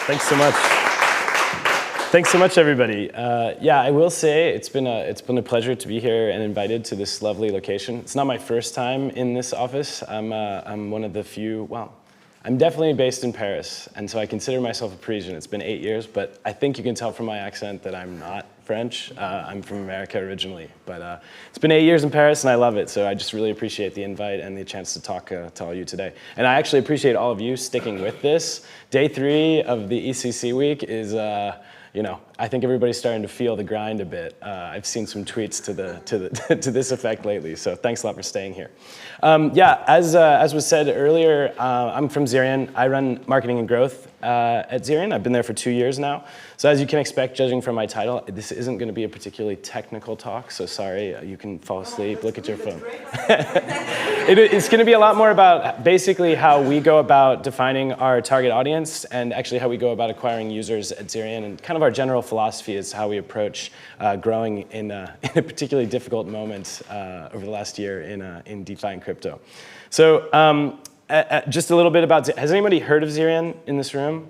Thanks so much. Thanks so much, everybody. Yeah, I will say it's been a pleasure to be here and invited to this lovely location. It's not my first time in this office. I'm one of the few. Well, I'm definitely based in Paris, and so I consider myself a Parisian. It's been 8 years, but I think you can tell from my accent that I'm not French. I'm from America originally, but it's been 8 years in Paris, and I love it. So I just really appreciate the invite and the chance to talk to all you today. And I actually appreciate all of you sticking with this. Day 3 of the EthCC week is. I think everybody's starting to feel the grind a bit. I've seen some tweets to this effect lately, so thanks a lot for staying here. Yeah, as was said earlier, I'm from Zerion. I run marketing and growth at Zerion. I've been there for 2 years now. So as you can expect, judging from my title, this isn't going to be a particularly technical talk, so sorry, you can fall asleep, look at your phone. It's going to be a lot more about basically how we go about defining our target audience and actually how we go about acquiring users at Zerion, and kind of our general philosophy is how we approach growing in a particularly difficult moment over the last year in DeFi and crypto. So just a little bit about, has anybody heard of Zerion in this room?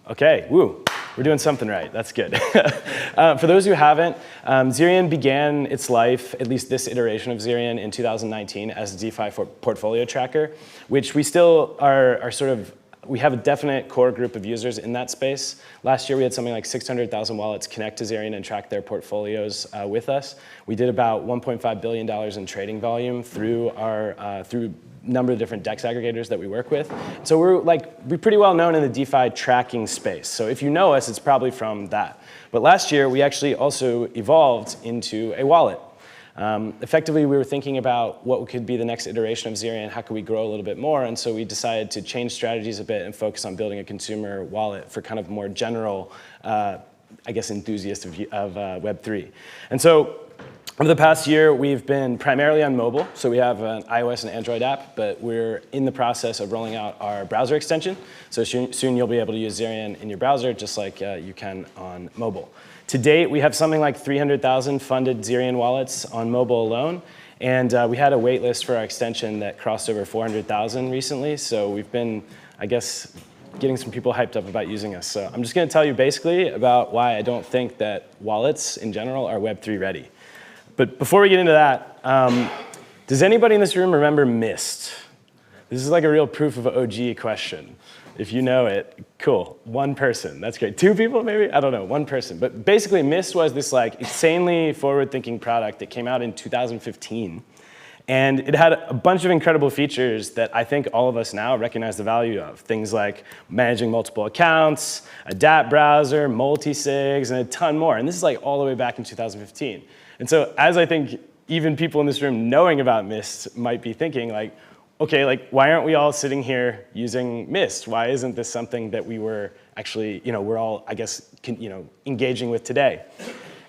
Okay, woo. We're doing something right, that's good. For those who haven't, Zerion began its life, at least this iteration of Zerion, in 2019 as a DeFi portfolio tracker, which we still are we have a definite core group of users in that space. Last year we had something like 600,000 wallets connect to Zerion and track their portfolios with us. We did about $1.5 billion in trading volume through our number of different DEX aggregators that we work with. So we're pretty well known in the DeFi tracking space. So if you know us, it's probably from that. But last year, we actually also evolved into a wallet. Effectively, we were thinking about what could be the next iteration of Zerion, how could we grow a little bit more, and so we decided to change strategies a bit and focus on building a consumer wallet for kind of more general, I guess, enthusiasts of Web3. And so over the past year, we've been primarily on mobile, so we have an iOS and Android app, but we're in the process of rolling out our browser extension. So soon you'll be able to use Zerion in your browser just like you can on mobile. To date, we have something like 300,000 funded Zerion wallets on mobile alone, and we had a wait list for our extension that crossed over 400,000 recently, so we've been, I guess, getting some people hyped up about using us. So I'm just going to tell you basically about why I don't think that wallets in general are Web3 ready. But before we get into that, does anybody in this room remember Mist? This is like a real proof of OG question. If you know it, cool. One person, that's great. 2 people maybe? I don't know, 1 person. But basically Mist was this like insanely forward-thinking product that came out in 2015. And it had a bunch of incredible features that I think all of us now recognize the value of. Things like managing multiple accounts, a dApp browser, multi-sigs, and a ton more. And this is like all the way back in 2015. And so as I think even people in this room knowing about Mist might be thinking like, okay, like why aren't we all sitting here using Mist? Why isn't this something that we were actually, we're all, I guess, engaging with today?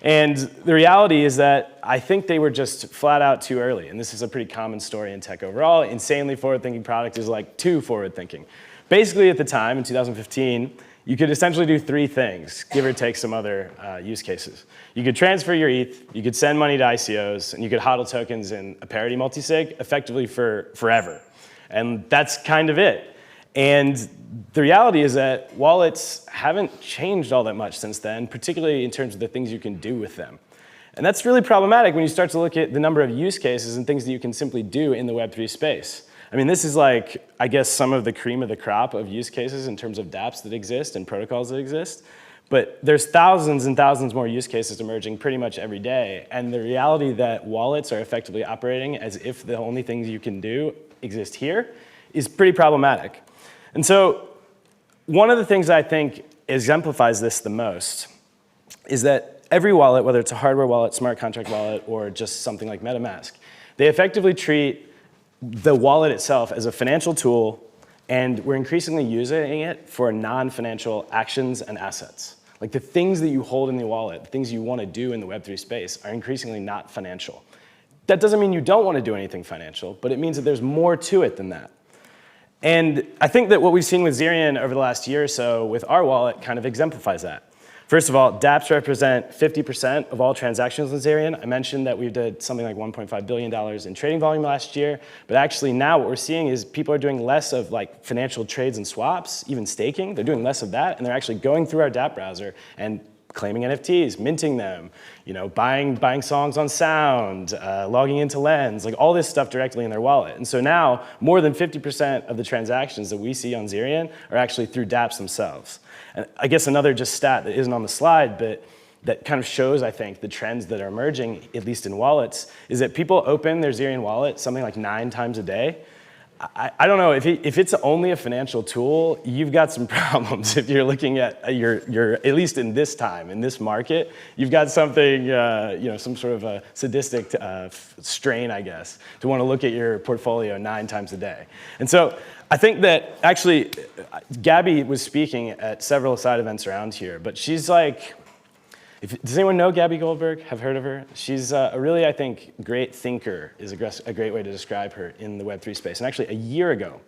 And the reality is that I think they were just flat out too early. And this is a pretty common story in tech overall. Insanely forward-thinking product is like too forward-thinking. Basically at the time, in 2015, you could essentially do 3 things, give or take some other use cases. You could transfer your ETH, you could send money to ICOs, and you could hodl tokens in a parity multisig effectively for forever. And that's kind of it. And the reality is that wallets haven't changed all that much since then, particularly in terms of the things you can do with them. And that's really problematic when you start to look at the number of use cases and things that you can simply do in the Web3 space. I mean, this is like, I guess, some of the cream of the crop of use cases in terms of dApps that exist and protocols that exist. But there's thousands and thousands more use cases emerging pretty much every day. And the reality that wallets are effectively operating as if the only things you can do exist here is pretty problematic. And so one of the things I think exemplifies this the most is that every wallet, whether it's a hardware wallet, smart contract wallet, or just something like MetaMask, they effectively treat the wallet itself as a financial tool, and we're increasingly using it for non-financial actions and assets. Like the things that you hold in the wallet, the things you want to do in the Web3 space are increasingly not financial. That doesn't mean you don't want to do anything financial, but it means that there's more to it than that. And I think that what we've seen with Zerion over the last year or so with our wallet kind of exemplifies that. First of all, dApps represent 50% of all transactions on Zerion. I mentioned that we did something like $1.5 billion in trading volume last year, but actually now what we're seeing is people are doing less of like financial trades and swaps, even staking. They're doing less of that, and they're actually going through our dApp browser and claiming NFTs, minting them, buying songs on Sound, logging into Lens, like all this stuff directly in their wallet. And so now, more than 50% of the transactions that we see on Zerion are actually through dApps themselves. And I guess another just stat that isn't on the slide, but that kind of shows, I think, the trends that are emerging, at least in wallets, is that people open their Zerion wallet something like 9 times a day. I don't know, if it's only a financial tool, you've got some problems if you're looking at your at least in this time, in this market, you've got something, some sort of a sadistic strain, I guess, to want to look at your portfolio 9 times a day. And so I think that actually, Gabby was speaking at several side events around here, but she's like, does anyone know Gabby Goldberg? Have heard of her? She's a really, I think, great thinker is a great way to describe her in the Web3 space. And actually, a year ago,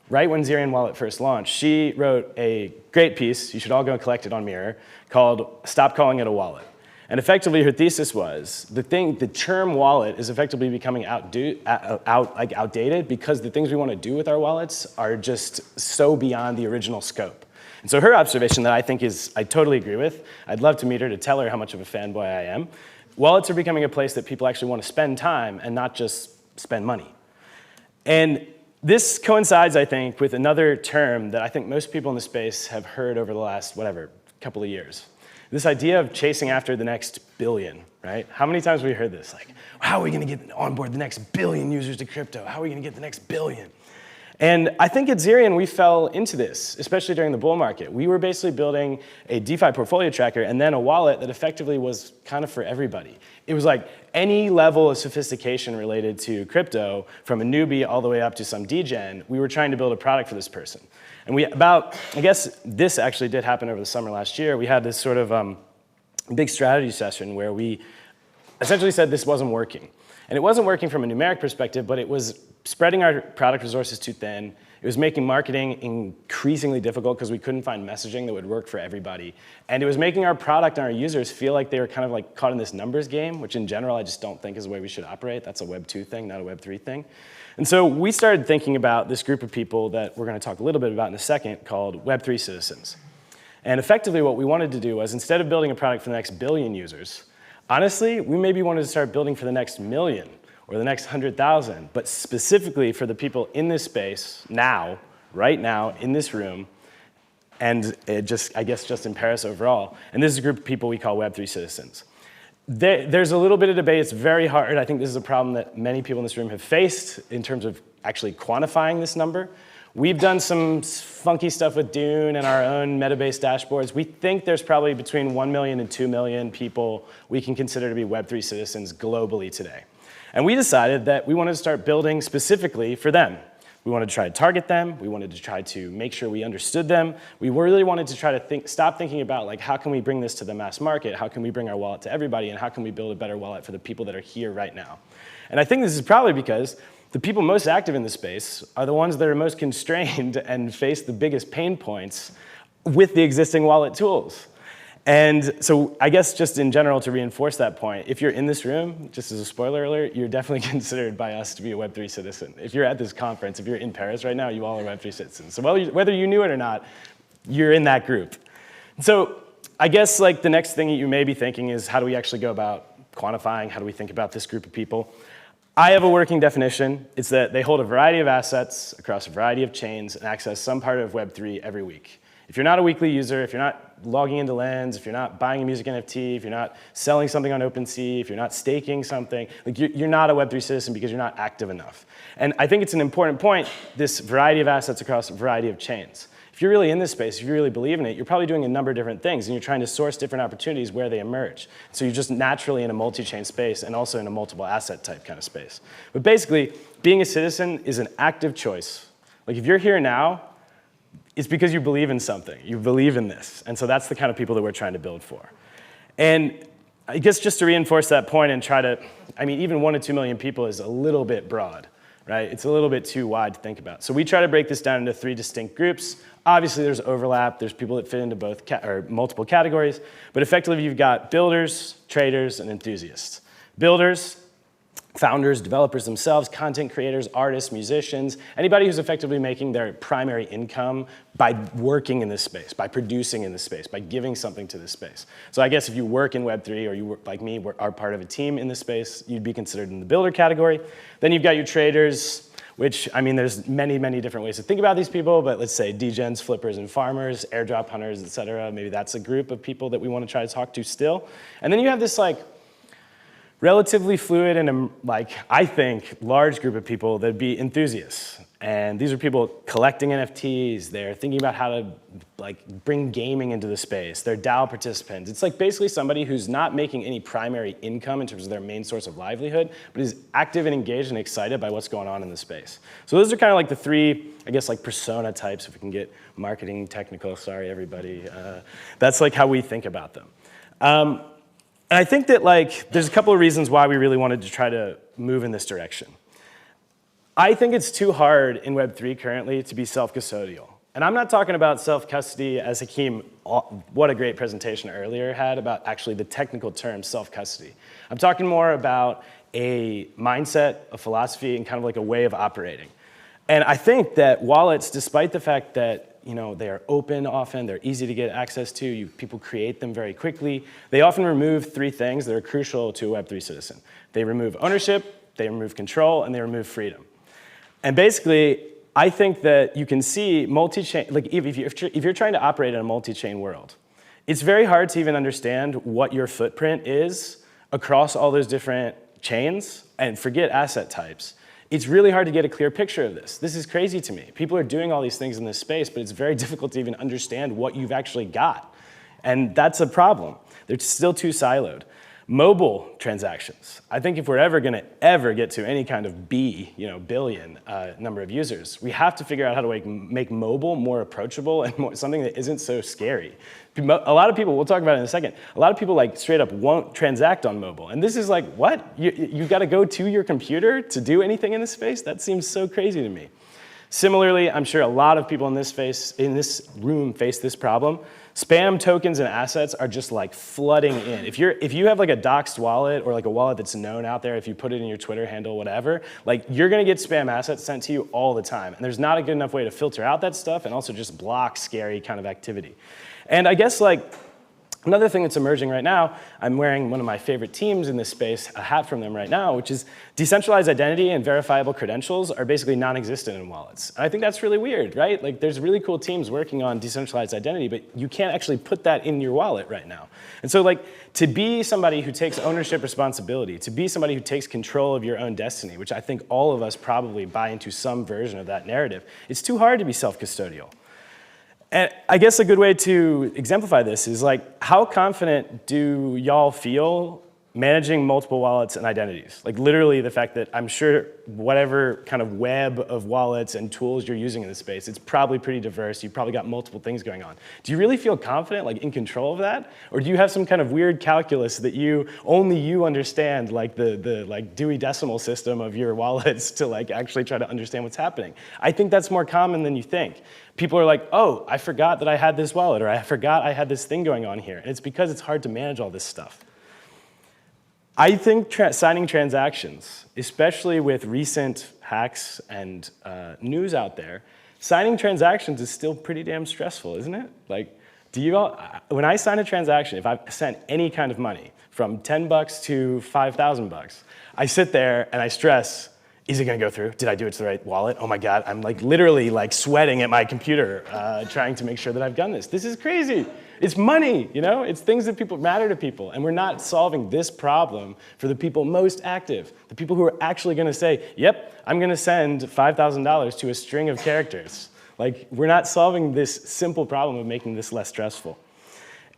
right when Zerion Wallet first launched, she wrote a great piece, you should all go and collect it on Mirror, called Stop Calling It a Wallet. And effectively, her thesis was, the term wallet is effectively becoming outdated because the things we want to do with our wallets are just so beyond the original scope. And so her observation that I think I totally agree with, I'd love to meet her to tell her how much of a fanboy I am. Wallets are becoming a place that people actually want to spend time and not just spend money. And this coincides, I think, with another term that I think most people in the space have heard over the last, couple of years. This idea of chasing after the next billion, right? How many times have we heard this? Like, how are we going to get on board the next billion users to crypto? How are we going to get the next billion? And I think at Zerion, we fell into this, especially during the bull market. We were basically building a DeFi portfolio tracker and then a wallet that effectively was kind of for everybody. It was like any level of sophistication related to crypto, from a newbie all the way up to some degen, we were trying to build a product for this person. And I guess this actually did happen over the summer last year. We had this sort of big strategy session where we essentially said this wasn't working. And it wasn't working from a numeric perspective, but it was spreading our product resources too thin. It was making marketing increasingly difficult because we couldn't find messaging that would work for everybody. And it was making our product and our users feel like they were kind of like caught in this numbers game, which in general I just don't think is the way we should operate. That's a Web 2 thing, not a Web 3 thing. And so we started thinking about this group of people that we're going to talk a little bit about in a second called Web 3 citizens. And effectively what we wanted to do was, instead of building a product for the next billion users, honestly, we maybe wanted to start building for the next million or the next 100,000, but specifically for the people in this space now, right now, in this room, and I guess just in Paris overall. And this is a group of people we call Web3 citizens. There's a little bit of debate. It's very hard. I think this is a problem that many people in this room have faced in terms of actually quantifying this number. We've done some funky stuff with Dune and our own meta-based dashboards. We think there's probably between 1 million and 2 million people we can consider to be Web3 citizens globally today. And we decided that we wanted to start building specifically for them. We wanted to try to target them. We wanted to try to make sure we understood them. We really wanted to try to stop thinking about, like, how can we bring this to the mass market? How can we bring our wallet to everybody? And how can we build a better wallet for the people that are here right now? And I think this is probably because the people most active in the space are the ones that are most constrained and face the biggest pain points with the existing wallet tools. And so I guess just in general, to reinforce that point, if you're in this room, just as a spoiler alert, you're definitely considered by us to be a Web3 citizen. If you're at this conference, if you're in Paris right now, you all are Web3 citizens. So whether you knew it or not, you're in that group. So I guess like the next thing that you may be thinking is, how do we actually go about quantifying? How do we think about this group of people? I have a working definition. It's that they hold a variety of assets across a variety of chains and access some part of Web3 every week. If you're not a weekly user, if you're not logging into Lens, if you're not buying a music NFT, if you're not selling something on OpenSea, if you're not staking something, like you're not a Web3 citizen because you're not active enough. And I think it's an important point, this variety of assets across a variety of chains. If you're really in this space, if you really believe in it, you're probably doing a number of different things, and you're trying to source different opportunities where they emerge. So you're just naturally in a multi-chain space and also in a multiple asset type kind of space. But basically, being a citizen is an active choice. Like if you're here now, it's because you believe in something. You believe in this. And so that's the kind of people that we're trying to build for. And I guess just to reinforce that point and try to, I mean, even 1 to 2 million people is a little bit broad. right? It's a little bit too wide to think about. So we try to break this down into 3 distinct groups. Obviously, there's overlap. There's people that fit into both or multiple categories. But effectively, you've got builders, traders, and enthusiasts. Builders, founders, developers themselves, content creators, artists, musicians, anybody who's effectively making their primary income by working in this space, by producing in this space, by giving something to this space. So I guess if you work in Web3 or you work, like me, are part of a team in this space, you'd be considered in the builder category. Then you've got your traders, which, I mean, there's many, many different ways to think about these people, but let's say degens, flippers, and farmers, airdrop hunters, et cetera. Maybe that's a group of people that we want to try to talk to still. And then you have this like relatively fluid and like, I think, large group of people that'd be enthusiasts. And these are people collecting NFTs. They're thinking about how to like bring gaming into the space. They're DAO participants. It's like basically somebody who's not making any primary income in terms of their main source of livelihood, but is active and engaged and excited by what's going on in the space. So those are kind of like the 3, I guess, like persona types, if we can get marketing technical, sorry everybody. That's like how we think about them. And I think that like, there's a couple of reasons why we really wanted to try to move in this direction. I think it's too hard in Web3 currently to be self-custodial. And I'm not talking about self-custody as Hakeem, what a great presentation earlier had about actually the technical term self-custody. I'm talking more about a mindset, a philosophy, and kind of like a way of operating. And I think that wallets, despite the fact that they are open often, they're easy to get access to, people create them very quickly, they often remove 3 things that are crucial to a Web3 citizen. They remove ownership, they remove control, and they remove freedom. And basically, I think that you can see multi-chain, like if you're trying to operate in a multi-chain world, it's very hard to even understand what your footprint is across all those different chains, and forget asset types. It's really hard to get a clear picture of this. This is crazy to me. People are doing all these things in this space, but it's very difficult to even understand what you've actually got. And that's a problem. They're still too siloed. Mobile transactions. I think if we're ever going to get to any kind of billion number of users, we have to figure out how to make mobile more approachable and something that isn't so scary. A lot of people, we'll talk about it in a second, a lot of people like straight up won't transact on mobile. And this is like, what? You've got to go to your computer to do anything in this space? That seems so crazy to me. Similarly, I'm sure a lot of people in this room face this problem. Spam tokens and assets are just like flooding in. If you have like a doxed wallet or like a wallet that's known out there, if you put it in your Twitter handle, whatever, like you're gonna get spam assets sent to you all the time. And there's not a good enough way to filter out that stuff and also just block scary kind of activity. And I guess like, another thing that's emerging right now, I'm wearing one of my favorite teams in this space, a hat from them right now, which is decentralized identity and verifiable credentials are basically non-existent in wallets. And I think that's really weird, right? Like there's really cool teams working on decentralized identity, but you can't actually put that in your wallet right now. And so like to be somebody who takes ownership responsibility, to be somebody who takes control of your own destiny, which I think all of us probably buy into some version of that narrative, it's too hard to be self-custodial. And I guess a good way to exemplify this is like, how confident do y'all feel managing multiple wallets and identities? Like literally the fact that I'm sure whatever kind of web of wallets and tools you're using in this space, it's probably pretty diverse. You've probably got multiple things going on. Do you really feel confident, like in control of that? Or do you have some kind of weird calculus that only you understand, like the like Dewey Decimal System of your wallets to like actually try to understand what's happening? I think that's more common than you think. People are like, oh, I forgot that I had this wallet, or I forgot I had this thing going on here. And it's because it's hard to manage all this stuff. I think signing transactions, especially with recent hacks and news out there, signing transactions is still pretty damn stressful, isn't it? Like, when I sign a transaction, if I've sent any kind of money, from 10 bucks to 5,000 bucks, I sit there and I stress, is it gonna go through? Did I do it to the right wallet? Oh my God, I'm like literally like sweating at my computer trying to make sure that I've done this. This is crazy. It's money, It's things that matter to people. And we're not solving this problem for the people most active, the people who are actually gonna say, yep, I'm gonna send $5,000 to a string of characters. Like, we're not solving this simple problem of making this less stressful.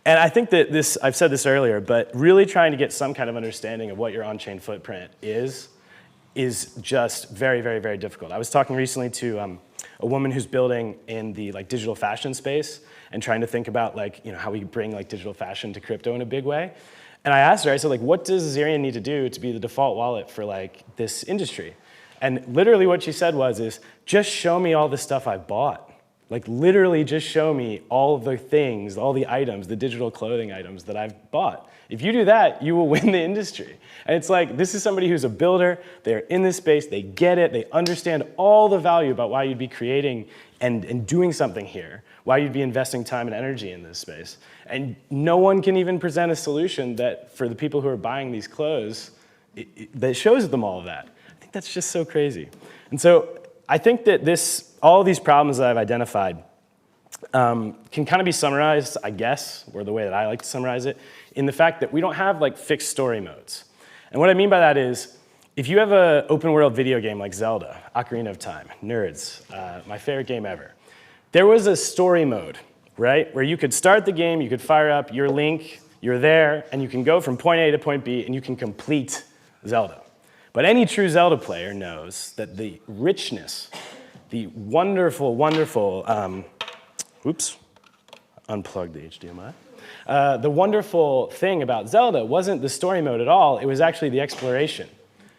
And I think that I've said this earlier, but really trying to get some kind of understanding of what your on-chain footprint is just very, very, very difficult. I was talking recently to a woman who's building in the digital fashion space and trying to think about how we bring digital fashion to crypto in a big way. And I asked her, I said, what does Zerion need to do to be the default wallet for this industry? And literally what she said is, just show me all the stuff I've bought. Like literally just show me all the things, all the items, the digital clothing items that I've bought. If you do that, you will win the industry. And it's like, this is somebody who's a builder, they're in this space, they get it, they understand all the value about why you'd be creating and doing something here, why you'd be investing time and energy in this space. And no one can even present a solution that, for the people who are buying these clothes, that shows them all of that. I think that's just so crazy. And so I think that all these problems that I've identified can kind of be summarized, I guess, or the way that I like to summarize it, in the fact that we don't have like fixed story modes. And what I mean by that is, if you have an open world video game like Zelda, Ocarina of Time, nerds, my favorite game ever, there was a story mode, right? Where you could start the game, you could fire up your Link, you're there, and you can go from point A to point B, and you can complete Zelda. But any true Zelda player knows that the richness, the wonderful, wonderful, unplugged the HDMI. The wonderful thing about Zelda wasn't the story mode at all, it was actually the exploration.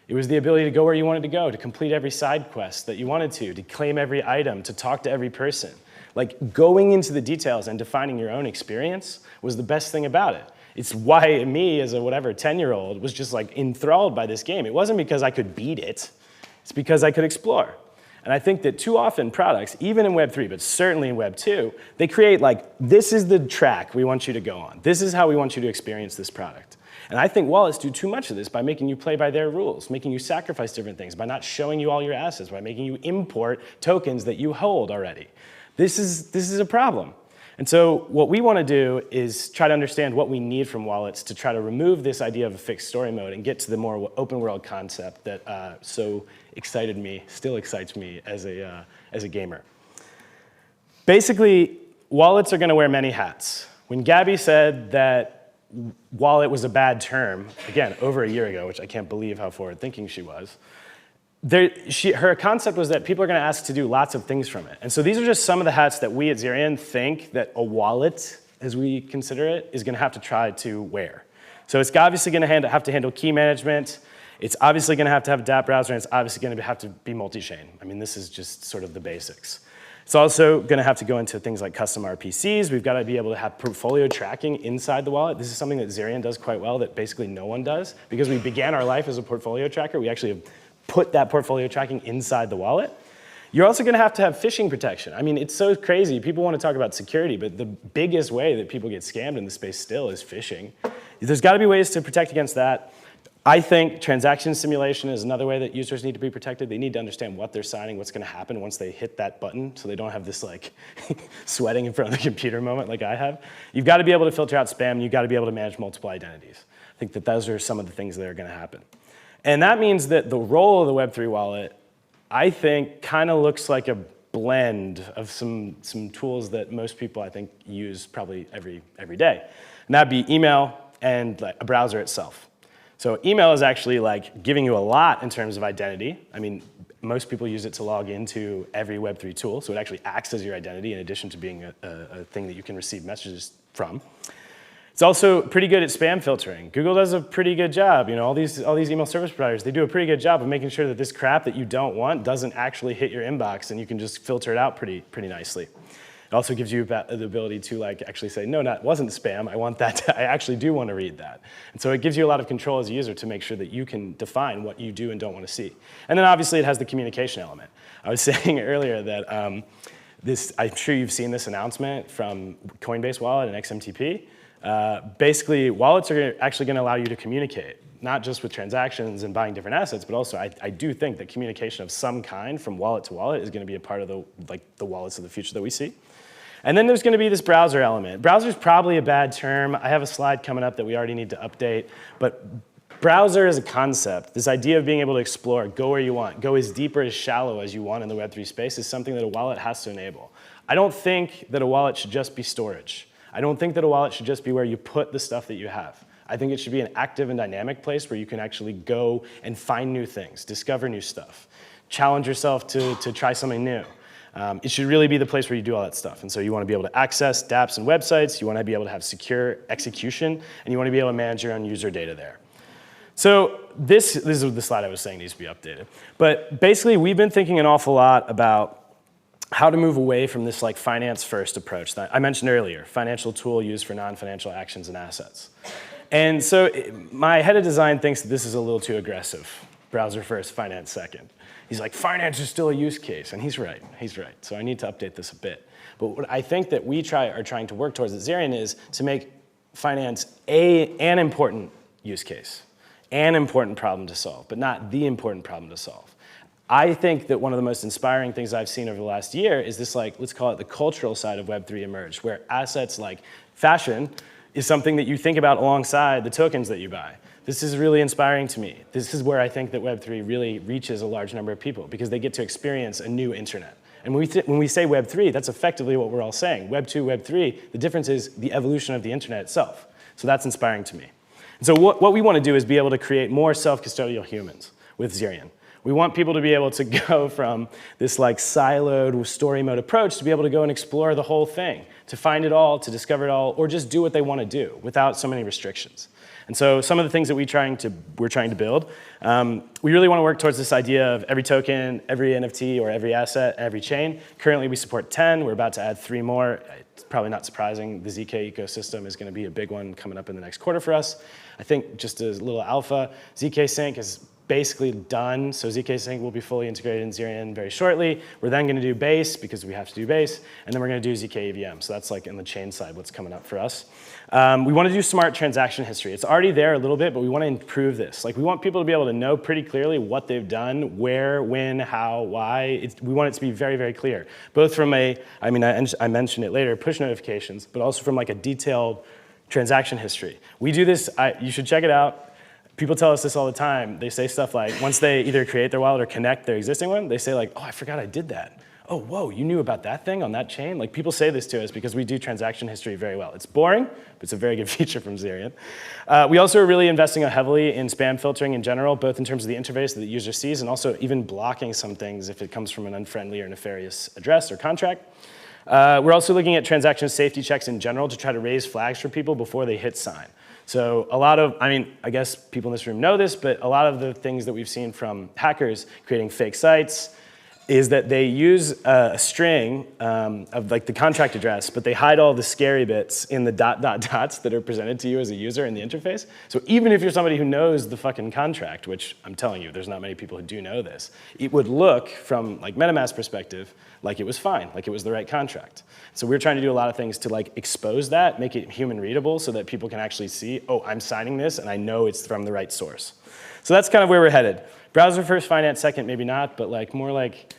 It was the ability to go where you wanted to go, to complete every side quest that you wanted to claim every item, to talk to every person. Like going into the details and defining your own experience was the best thing about it. It's why me, as a 10-year-old, was just like enthralled by this game. It wasn't because I could beat it, it's because I could explore. And I think that too often products, even in Web3, but certainly in Web 2, they create like, this is the track we want you to go on. This is how we want you to experience this product. And I think wallets do too much of this by making you play by their rules, making you sacrifice different things, by not showing you all your assets, by making you import tokens that you hold already. This is a problem. And so what we want to do is try to understand what we need from wallets to try to remove this idea of a fixed story mode and get to the more open world concept that so excited me, still excites me as a gamer. Basically, wallets are going to wear many hats. When Gabby said that wallet was a bad term, again, over a year ago, which I can't believe how forward-thinking she was, her concept was that people are going to ask to do lots of things from it. And so these are just some of the hats that we at Zerion think that a wallet, as we consider it, is going to have to try to wear. So it's obviously going to have to handle key management. It's obviously going to have a dApp browser, and it's obviously going to have to be multi-chain. I mean, this is just sort of the basics. It's also going to have to go into things like custom RPCs. We've got to be able to have portfolio tracking inside the wallet. This is something that Zerion does quite well that basically no one does. Because we began our life as a portfolio tracker, we actually have put that portfolio tracking inside the wallet. You're also going to have phishing protection. I mean, it's so crazy. People want to talk about security, but the biggest way that people get scammed in the space still is phishing. There's got to be ways to protect against that. I think transaction simulation is another way that users need to be protected. They need to understand what they're signing, what's going to happen once they hit that button, so they don't have this like sweating in front of the computer moment like I have. You've got to be able to filter out spam. You've got to be able to manage multiple identities. I think that those are some of the things that are going to happen. And that means that the role of the Web3 wallet, I think, kind of looks like a blend of some tools that most people, I think, use probably every day. And that'd be email and like a browser itself. So email is actually like giving you a lot in terms of identity. I mean, most people use it to log into every Web3 tool, so it actually acts as your identity in addition to being a thing that you can receive messages from. It's also pretty good at spam filtering. Google does a pretty good job. You know, all these email service providers, they do a pretty good job of making sure that this crap that you don't want doesn't actually hit your inbox, and you can just filter it out pretty nicely. It also gives you the ability to like actually say, no, that wasn't spam. I want that. I actually do want to read that. And so it gives you a lot of control as a user to make sure that you can define what you do and don't want to see. And then obviously it has the communication element. I was saying earlier that I'm sure you've seen this announcement from Coinbase Wallet and XMTP. Basically, wallets are actually going to allow you to communicate, not just with transactions and buying different assets, but also I do think that communication of some kind from wallet to wallet is going to be a part of the wallets of the future that we see. And then there's going to be this browser element. Browser is probably a bad term. I have a slide coming up that we already need to update, but browser as a concept, this idea of being able to explore, go where you want, go as deep or as shallow as you want in the Web3 space is something that a wallet has to enable. I don't think that a wallet should just be storage. I don't think that a wallet should just be where you put the stuff that you have. I think it should be an active and dynamic place where you can actually go and find new things, discover new stuff, challenge yourself to try something new. It should really be the place where you do all that stuff. And so you want to be able to access dApps and websites, you want to be able to have secure execution, and you want to be able to manage your own user data there. So this is the slide I was saying needs to be updated. But basically, we've been thinking an awful lot about how to move away from this like finance-first approach that I mentioned earlier, financial tool used for non-financial actions and assets. And so my head of design thinks that this is a little too aggressive. Browser first, finance second. He's like, finance is still a use case, and he's right. So I need to update this a bit. But what I think that we are trying to work towards at Zerion is to make finance an important use case, an important problem to solve, but not the important problem to solve. I think that one of the most inspiring things I've seen over the last year is this, like, let's call it the cultural side of Web3 emerged, where assets like fashion is something that you think about alongside the tokens that you buy. This is really inspiring to me. This is where I think that Web3 really reaches a large number of people because they get to experience a new internet. And when we say Web3, that's effectively what we're all saying. Web 2, Web 3, the difference is the evolution of the internet itself. So that's inspiring to me. And so what we want to do is be able to create more self-custodial humans with Zerion. We want people to be able to go from this like siloed story mode approach to be able to go and explore the whole thing, to find it all, to discover it all, or just do what they want to do without so many restrictions. And so some of the things that we're trying to build, we really want to work towards this idea of every token, every NFT, or every asset, every chain. Currently we support 10. We're about to add 3 more. It's probably not surprising. The ZK ecosystem is going to be a big one coming up in the next quarter for us. I think just a little alpha, ZK Sync is basically done, so ZK Sync will be fully integrated in Zerion very shortly. We're then going to do base, because we have to do base, and then we're going to do ZK EVM. So that's like in the chain side what's coming up for us. We want to do smart transaction history. It's already there a little bit, but we want to improve this. Like, we want people to be able to know pretty clearly what they've done, where, when, how, why. We want it to be very, very clear. Both from I mentioned it later, push notifications, but also from like a detailed transaction history. We do this, you should check it out. People tell us this all the time. They say stuff like, once they either create their wallet or connect their existing one, they say like, oh, I forgot I did that. Oh, whoa, you knew about that thing on that chain? Like, people say this to us because we do transaction history very well. It's boring, but it's a very good feature from Zerion. We also are really investing heavily in spam filtering in general, both in terms of the interface that the user sees and also even blocking some things if it comes from an unfriendly or nefarious address or contract. We're also looking at transaction safety checks in general to try to raise flags for people before they hit sign. So a lot of, I guess people in this room know this, but a lot of the things that we've seen from hackers creating fake sites is that they use a string of like the contract address, but they hide all the scary bits in the dots that are presented to you as a user in the interface. So even if you're somebody who knows the fucking contract, which I'm telling you, there's not many people who do know this, it would look from like MetaMask perspective like it was fine, like it was the right contract. So we're trying to do a lot of things to like expose that, make it human readable so that people can actually see, oh, I'm signing this and I know it's from the right source. So that's kind of where we're headed. Browser first, finance second, maybe not, but like more like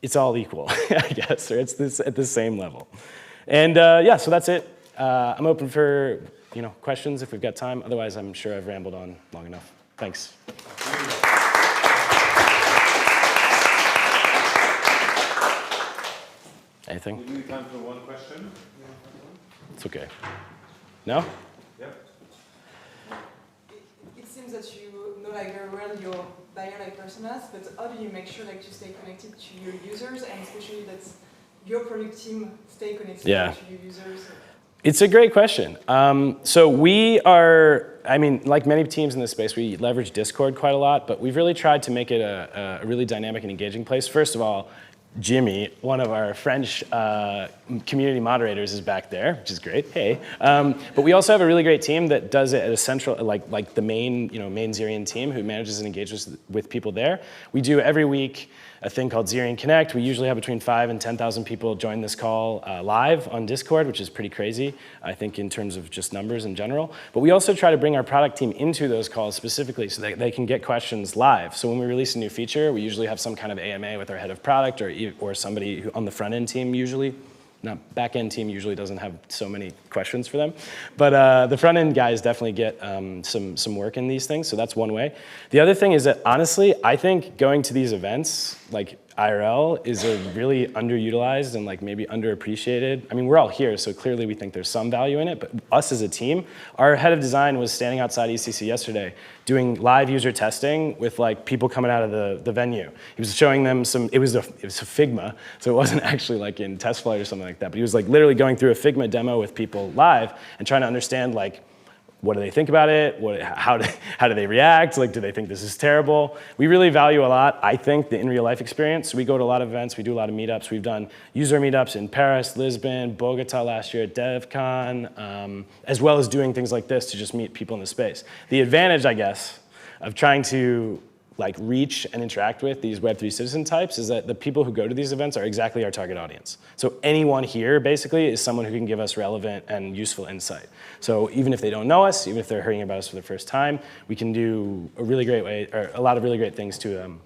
it's all equal, I guess, or it's at the same level. And yeah, so that's it. I'm open for questions if we've got time. Otherwise, I'm sure I've rambled on long enough. Thanks. Anything? We have time for one question. It's okay. No? Yeah. It seems that you know like very well your buyer-like personas, but how do you make sure like to stay connected to your users and especially that your product team stay connected to your users? It's a great question. So we are, like many teams in this space, we leverage Discord quite a lot, but we've really tried to make it a really dynamic and engaging place. First of all, Jimmy, one of our French community moderators, is back there, which is great. Hey, but we also have a really great team that does it at a central, like the main Zerion team who manages and engages with people there. We do every week a thing called Zerion Connect. We usually have between 5,000 and 10,000 people join this call live on Discord, which is pretty crazy, I think, in terms of just numbers in general. But we also try to bring our product team into those calls specifically so that they can get questions live. So when we release a new feature, we usually have some kind of AMA with our head of product or somebody who, on the front end team usually. Now, back-end team usually doesn't have so many questions for them. But the front-end guys definitely get some work in these things, so that's one way. The other thing is that, honestly, I think going to these events, like IRL, is a really underutilized and like maybe underappreciated. We're all here, so clearly we think there's some value in it, but us as a team, our head of design was standing outside EthCC yesterday doing live user testing with like people coming out of the venue. He was showing them it was a Figma, so it wasn't actually like in TestFlight or something like that, but he was like literally going through a Figma demo with people live and trying to understand like what do they think about it? How do they react? Like, do they think this is terrible? We really value a lot, I think, the in real life experience. So we go to a lot of events, we do a lot of meetups. We've done user meetups in Paris, Lisbon, Bogota last year at DevCon, as well as doing things like this to just meet people in the space. The advantage, I guess, of trying to like reach and interact with these Web3 citizen types is that the people who go to these events are exactly our target audience. So anyone here basically is someone who can give us relevant and useful insight. So even if they don't know us, even if they're hearing about us for the first time, we can do a really great way, or a lot of really great things to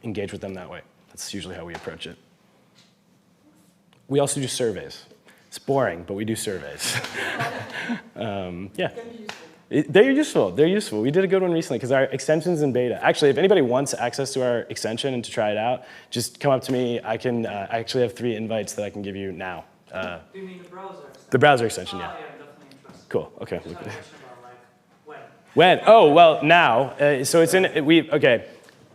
engage with them that way. That's usually how we approach it. We also do surveys. It's boring, but we do surveys. Yeah. They're useful. They're useful. We did a good one recently because our extension's in beta. Actually, if anybody wants access to our extension and to try it out, just come up to me. I actually have 3 invites that I can give you now. Do you mean the browser extension? The browser extension, yeah. Yeah, I'm definitely interested. Cool. Okay. Just had a question about like When? Oh, well, now. So it's in. Okay.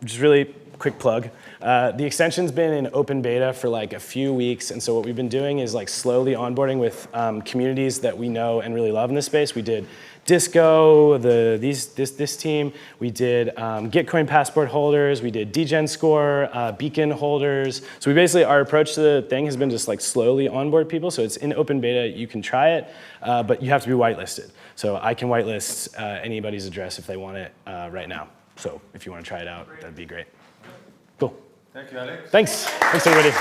Just really quick plug. The extension's been in open beta for like a few weeks, and so what we've been doing is like slowly onboarding with communities that we know and really love in this space. We did Disco, this team. We did Gitcoin passport holders. We did Degen Score, Beacon holders. So we basically, our approach to the thing has been just like slowly onboard people. So it's in open beta. You can try it, but you have to be whitelisted. So I can whitelist anybody's address if they want it right now. So if you want to try it out, that'd be great. Cool. Thank you, Alex. Thanks. Thanks, everybody.